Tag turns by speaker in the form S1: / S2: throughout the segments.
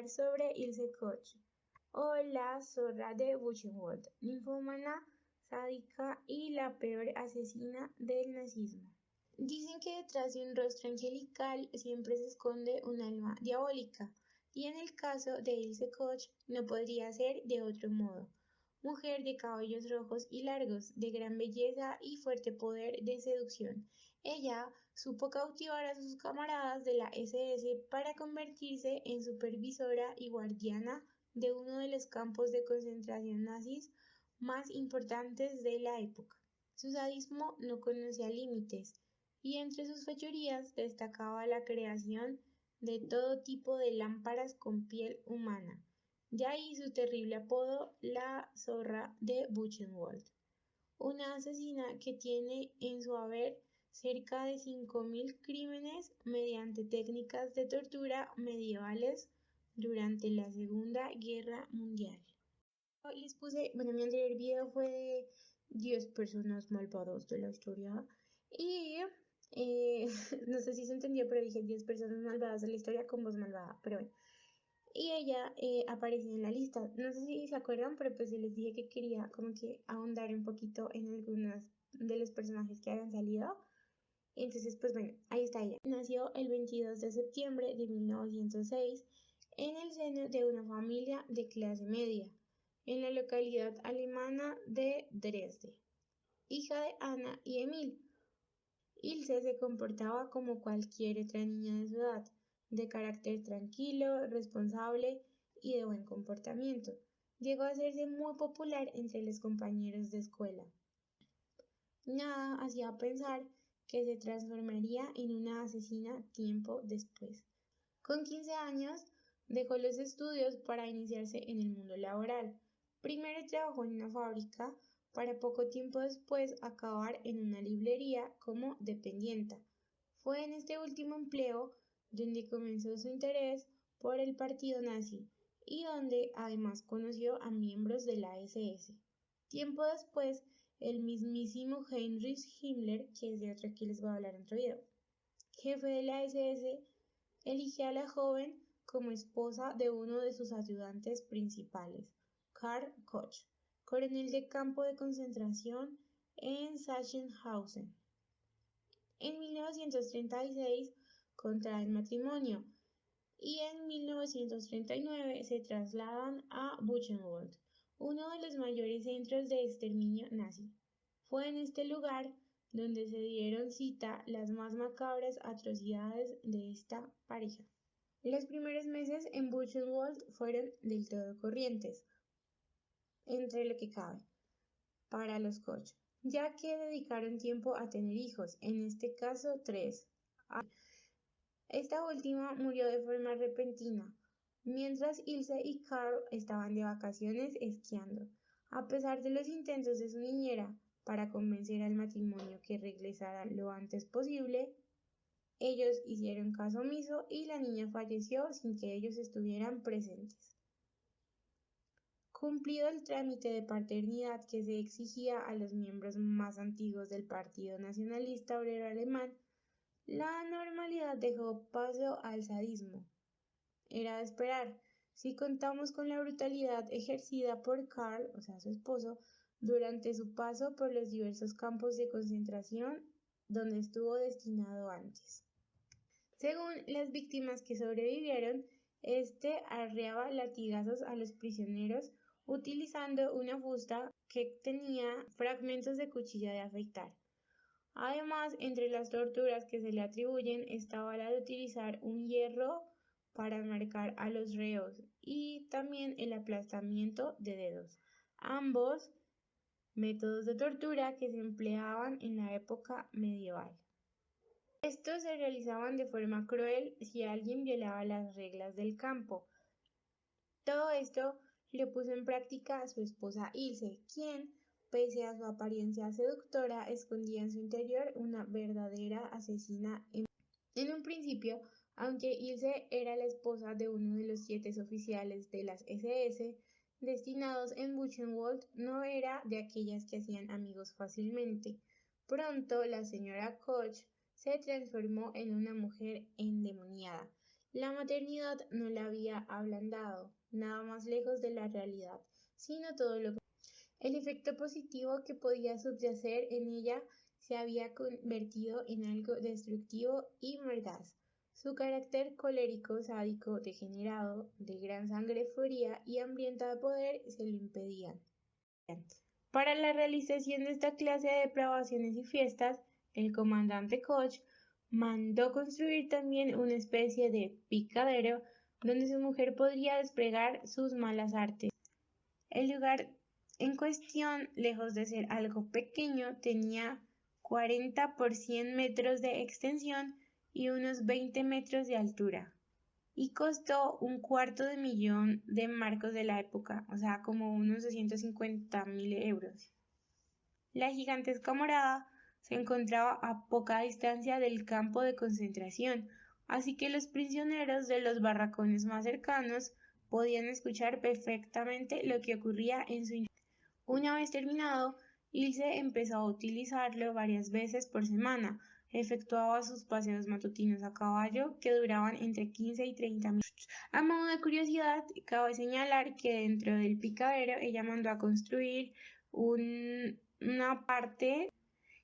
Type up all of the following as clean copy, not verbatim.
S1: hablar sobre Ilse Koch, o la zorra de Buchenwald, ninfómana, sádica y la peor asesina del nazismo. Dicen que detrás de un rostro angelical siempre se esconde un alma diabólica, y en el caso de Ilse Koch no podría ser de otro modo. Mujer de cabellos rojos y largos, de gran belleza y fuerte poder de seducción, ella supo cautivar a sus camaradas de la SS para convertirse en supervisora y guardiana de uno de los campos de concentración nazis más importantes de la época. Su sadismo no conocía límites, y entre sus fechorías destacaba la creación de todo tipo de lámparas con piel humana. De ahí su terrible apodo, la zorra de Buchenwald. Una asesina que tiene en su haber cerca de 5.000 crímenes mediante técnicas de tortura medievales durante la Segunda Guerra Mundial. Les puse, bueno, mi anterior video fue de 10 personas malvadas de la historia y no sé si se entendió, pero dije 10 personas malvadas de la historia con voz malvada, pero bueno. Y ella apareció en la lista. No sé si se acuerdan, pero pues les dije que quería como que ahondar un poquito en algunos de los personajes que habían salido. Entonces, pues bueno, ahí está ella. Nació el 22 de septiembre de 1906 en el seno de una familia de clase media, en la localidad alemana de Dresde. Hija de Ana y Emil, Ilse se comportaba como cualquier otra niña de su edad, de carácter tranquilo, responsable y de buen comportamiento. Llegó a hacerse muy popular entre los compañeros de escuela. Nada hacía pensar que se transformaría en una asesina tiempo después. Con 15 años dejó los estudios para iniciarse en el mundo laboral. Primero trabajó en una fábrica para poco tiempo después acabar en una librería como dependienta. Fue en este último empleo donde comenzó su interés por el partido nazi y donde además conoció a miembros de la SS. Tiempo después, el mismísimo Heinrich Himmler, que es de otro que les voy a hablar en otro video, jefe de la SS, elige a la joven como esposa de uno de sus ayudantes principales, Karl Koch, coronel de campo de concentración en Sachsenhausen. En 1936 contraen matrimonio y en 1939 se trasladan a Buchenwald, uno de los mayores centros de exterminio nazi. Fue en este lugar donde se dieron cita las más macabras atrocidades de esta pareja. Los primeros meses en Buchenwald fueron del todo corrientes, entre lo que cabe, para los Koch, ya que dedicaron tiempo a tener hijos, en este caso 3. Esta última murió de forma repentina, mientras Ilse y Karl estaban de vacaciones esquiando. A pesar de los intentos de su niñera para convencer al matrimonio que regresara lo antes posible, ellos hicieron caso omiso y la niña falleció sin que ellos estuvieran presentes. Cumplido el trámite de paternidad que se exigía a los miembros más antiguos del Partido Nacionalista Obrero Alemán, la normalidad dejó paso al sadismo. Era de esperar, si contamos con la brutalidad ejercida por Karl, o sea, su esposo, durante su paso por los diversos campos de concentración donde estuvo destinado antes. Según las víctimas que sobrevivieron, este arreaba latigazos a los prisioneros utilizando una fusta que tenía fragmentos de cuchilla de afeitar. Además, entre las torturas que se le atribuyen estaba la de utilizar un hierro para marcar a los reos y también el aplastamiento de dedos, ambos métodos de tortura que se empleaban en la época medieval. Estos se realizaban de forma cruel si alguien violaba las reglas del campo. Todo esto lo puso en práctica a su esposa Ilse, quien, pese a su apariencia seductora, escondía en su interior una verdadera asesina. En un principio, aunque Ilse era la esposa de uno de los 7 oficiales de las SS destinados en Buchenwald, no era de aquellas que hacían amigos fácilmente. Pronto la señora Koch se transformó en una mujer endemoniada, La maternidad no la había ablandado, nada más lejos de la realidad, sino todo lo contrario. El efecto positivo que podía subyacer en ella se había convertido en algo destructivo y mordaz. Su carácter colérico, sádico, degenerado, de gran sangre fría y hambrienta de poder se lo impedían. Para la realización de esta clase de depravaciones y fiestas, el comandante Koch mandó construir también una especie de picadero donde su mujer podría desplegar sus malas artes. El lugar en cuestión, lejos de ser algo pequeño, tenía 40 por 100 metros de extensión y unos 20 metros de altura, y costó $250,000 de la época, o sea, como unos 250.000 euros. La gigantesca morada se encontraba a poca distancia del campo de concentración, así que los prisioneros de los barracones más cercanos podían escuchar perfectamente lo que ocurría en su interior. Una vez terminado, Ilse empezó a utilizarlo varias veces por semana. Efectuaba sus paseos matutinos a caballo que duraban entre 15 y 30 minutos. A modo de curiosidad, cabe señalar que dentro del picadero ella mandó a construir una parte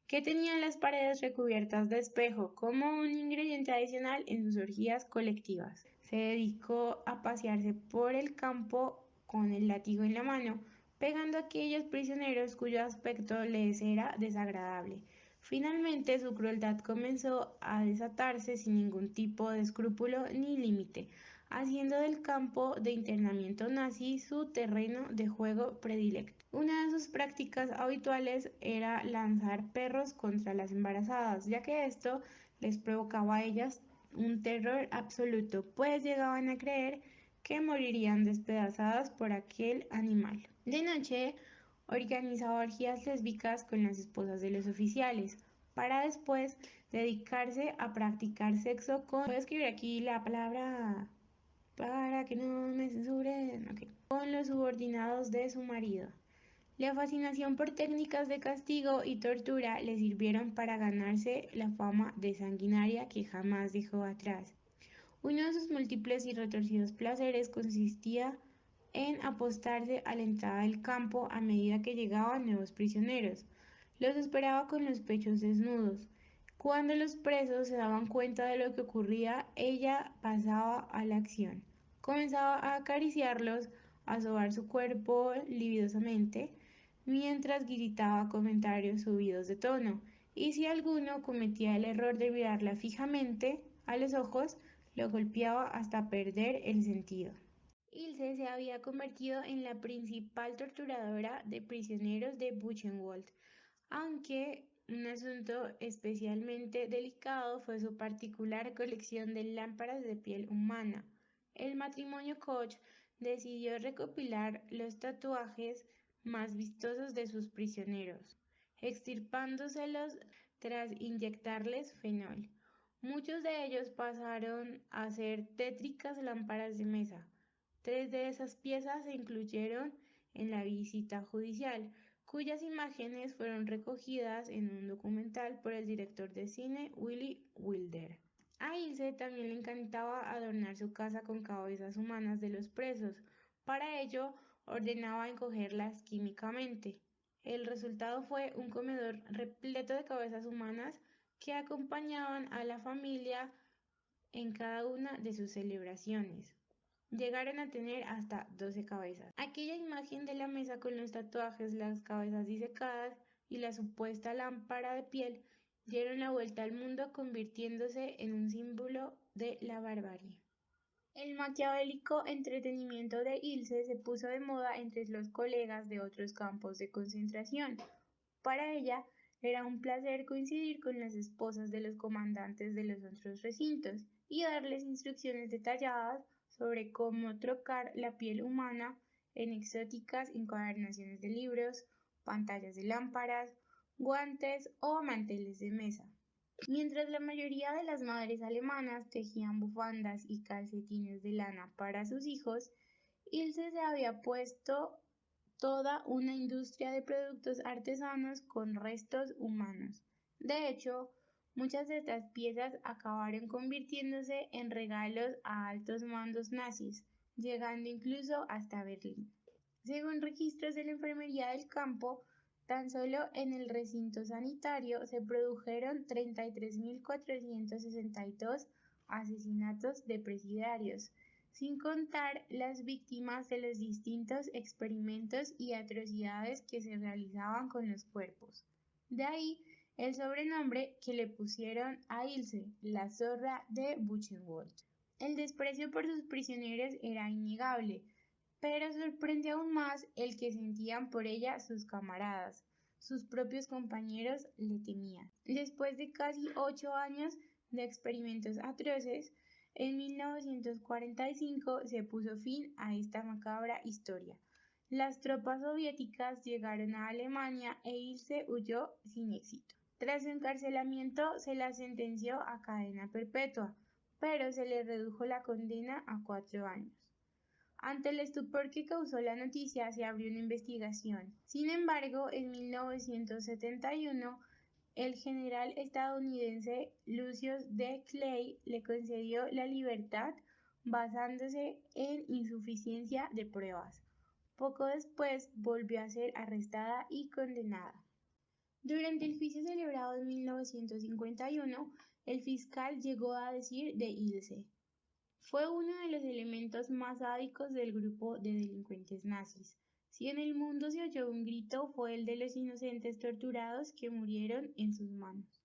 S1: que tenía las paredes recubiertas de espejo como un ingrediente adicional en sus orgías colectivas. Se dedicó a pasearse por el campo con el látigo en la mano, pegando a aquellos prisioneros cuyo aspecto les era desagradable. Finalmente su crueldad comenzó a desatarse sin ningún tipo de escrúpulo ni límite, haciendo del campo de internamiento nazi su terreno de juego predilecto. Una de sus prácticas habituales era lanzar perros contra las embarazadas, ya que esto les provocaba a ellas un terror absoluto, pues llegaban a creer que morirían despedazadas por aquel animal. De noche, organizaba orgías lésbicas con las esposas de los oficiales, para después dedicarse a practicar sexo con... Voy a escribir aquí la palabra para que no me censuren. Okay. Con los subordinados de su marido. La fascinación por técnicas de castigo y tortura le sirvieron para ganarse la fama de sanguinaria que jamás dejó atrás. Uno de sus múltiples y retorcidos placeres consistía en apostarse a la entrada del campo a medida que llegaban nuevos prisioneros. Los esperaba con los pechos desnudos. Cuando los presos se daban cuenta de lo que ocurría, ella pasaba a la acción. Comenzaba a acariciarlos, a sobar su cuerpo libiosamente, mientras gritaba comentarios subidos de tono, y si alguno cometía el error de mirarla fijamente a los ojos, lo golpeaba hasta perder el sentido. Ilse se había convertido en la principal torturadora de prisioneros de Buchenwald, aunque un asunto especialmente delicado fue su particular colección de lámparas de piel humana. El matrimonio Koch decidió recopilar los tatuajes más vistosos de sus prisioneros, extirpándoselos tras inyectarles fenol. Muchos de ellos pasaron a ser tétricas lámparas de mesa. 3 de esas piezas se incluyeron en la visita judicial, cuyas imágenes fueron recogidas en un documental por el director de cine Willy Wilder. A Ilse también le encantaba adornar su casa con cabezas humanas de los presos. Para ello, ordenaba encogerlas químicamente. El resultado fue un comedor repleto de cabezas humanas que acompañaban a la familia en cada una de sus celebraciones. Llegaron a tener hasta 12 cabezas. Aquella imagen de la mesa con los tatuajes, las cabezas disecadas y la supuesta lámpara de piel dieron la vuelta al mundo convirtiéndose en un símbolo de la barbarie. El maquiavélico entretenimiento de Ilse se puso de moda entre los colegas de otros campos de concentración. Para ella era un placer coincidir con las esposas de los comandantes de los otros recintos y darles instrucciones detalladas sobre cómo trocar la piel humana en exóticas encuadernaciones de libros, pantallas de lámparas, guantes o manteles de mesa. Mientras la mayoría de las madres alemanas tejían bufandas y calcetines de lana para sus hijos, Ilse se había puesto toda una industria de productos artesanos con restos humanos. De hecho, Muchas de estas piezas acabaron convirtiéndose en regalos a altos mandos nazis, llegando incluso hasta Berlín. Según registros de la enfermería del campo, tan solo en el recinto sanitario se produjeron 33.462 asesinatos de presidiarios, sin contar las víctimas de los distintos experimentos y atrocidades que se realizaban con los cuerpos. De ahí el sobrenombre que le pusieron a Ilse, la zorra de Buchenwald. El desprecio por sus prisioneros era innegable, pero sorprende aún más el que sentían por ella sus camaradas. Sus propios compañeros le temían. Después de casi 8 años de experimentos atroces, en 1945 se puso fin a esta macabra historia. Las tropas soviéticas llegaron a Alemania e Ilse huyó sin éxito. Tras su encarcelamiento se la sentenció a cadena perpetua, pero se le redujo la condena a 4 años. Ante el estupor que causó la noticia, se abrió una investigación. Sin embargo, en 1971, el general estadounidense Lucius D. Clay le concedió la libertad basándose en insuficiencia de pruebas. Poco después volvió a ser arrestada y condenada. Durante el juicio celebrado en 1951, el fiscal llegó a decir de Ilse: fue uno de los elementos más sádicos del grupo de delincuentes nazis. Si en el mundo se oyó un grito, fue el de los inocentes torturados que murieron en sus manos.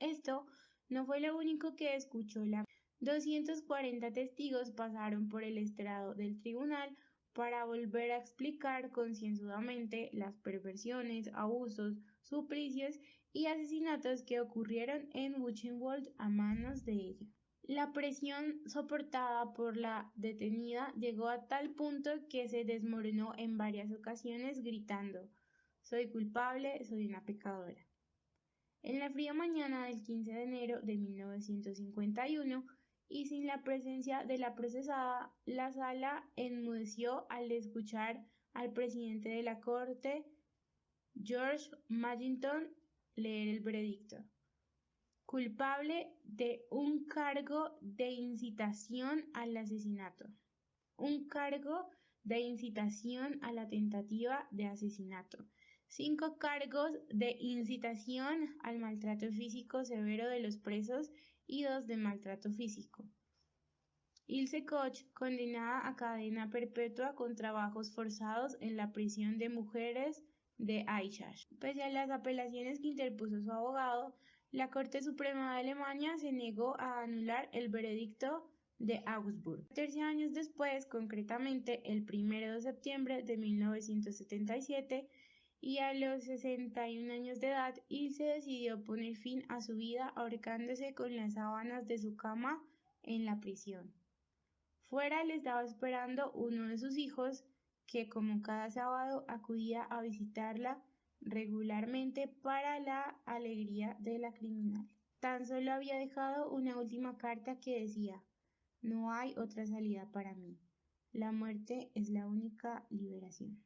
S1: Esto no fue lo único que escuchó la 240 testigos pasaron por el estrado del tribunal para volver a explicar concienzudamente las perversiones, abusos, suplicios y asesinatos que ocurrieron en Buchenwald a manos de ella. La presión soportada por la detenida llegó a tal punto que se desmoronó en varias ocasiones gritando: «Soy culpable, soy una pecadora». En la fría mañana del 15 de enero de 1951, y sin la presencia de la procesada, la sala enmudeció al escuchar al presidente de la Corte, George Magilton, leer el veredicto: culpable de un cargo de incitación al asesinato, un cargo de incitación a la tentativa de asesinato, 5 cargos de incitación al maltrato físico severo de los presos y 2 de maltrato físico. Ilse Koch, condenada a cadena perpetua con trabajos forzados en la prisión de mujeres de Eichach. Pese a las apelaciones que interpuso su abogado, la Corte Suprema de Alemania se negó a anular el veredicto de Augsburg. 14 años después, concretamente el 1 de septiembre de 1977, y a los 61 años de edad, Ilse decidió poner fin a su vida ahorcándose con las sábanas de su cama en la prisión. Fuera le estaba esperando uno de sus hijos, que como cada sábado acudía a visitarla regularmente para la alegría de la criminal. Tan solo había dejado una última carta que decía: «No hay otra salida para mí. La muerte es la única liberación».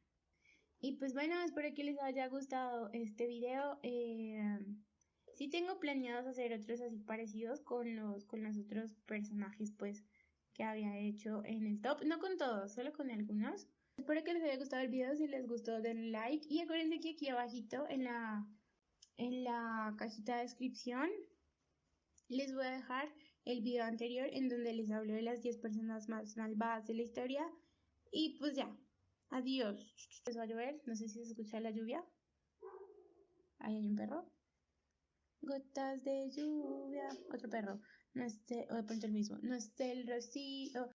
S1: Y pues bueno, espero que les haya gustado este video. Sí tengo planeados hacer otros así parecidos con los otros personajes pues que había hecho en el top. No con todos, solo con algunos. Espero que les haya gustado el video. Si les gustó, den like. Y acuérdense que aquí abajito en la cajita de descripción les voy a dejar el video anterior en donde les hablo de las 10 personas más malvadas de la historia. Y pues ya, adiós. Empezó a llover, no sé si se escucha la lluvia. Ahí hay un perro. Gotas de lluvia. Otro perro. No es de pronto el mismo. No es el rocío.